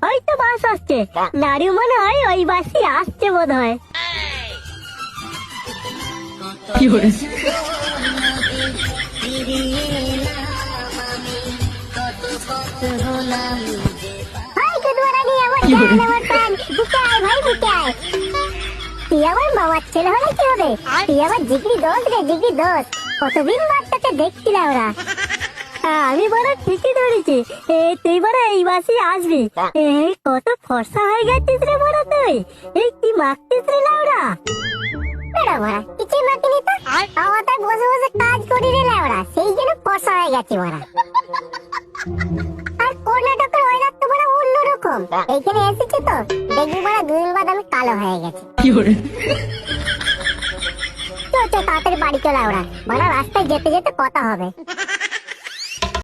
হয়তো বাস আসছে। নাড়ু মনে হয় ওই বাসই আসছে বোধ হয়। তুই আমার মামার ছেলে হলে কি হবে? তুই আমার জিগরি দোষ রে, জিগরি দোষ। কতদিন বাদ তোকে দেখছিলাম ওরা। আমি বড় ঠিকই ধরেছি, তুই বড় এই বাসে আসবি। কত ফর্সা হয়ে গেছিস রে বড় তুই। এই কি মাখছিস রে লাউড়া? কিছুই মাখিনি তো, আমাদের বসে বসে কাজ করি রে লাউড়া, সেই জন্য ফর্সা হয়ে গেছি বড়। আর কর্ণাটকের ওয়েদার তো বড় অন্যরকম। এইখানে এসেছি তো দেখবি বড় দুদিন বাদ আমি কালো হয়ে গেছি। তো তাড়াতাড়ি বাড়ি চলে ওরা, বড় রাস্তায় যেতে যেতে কথা হবে।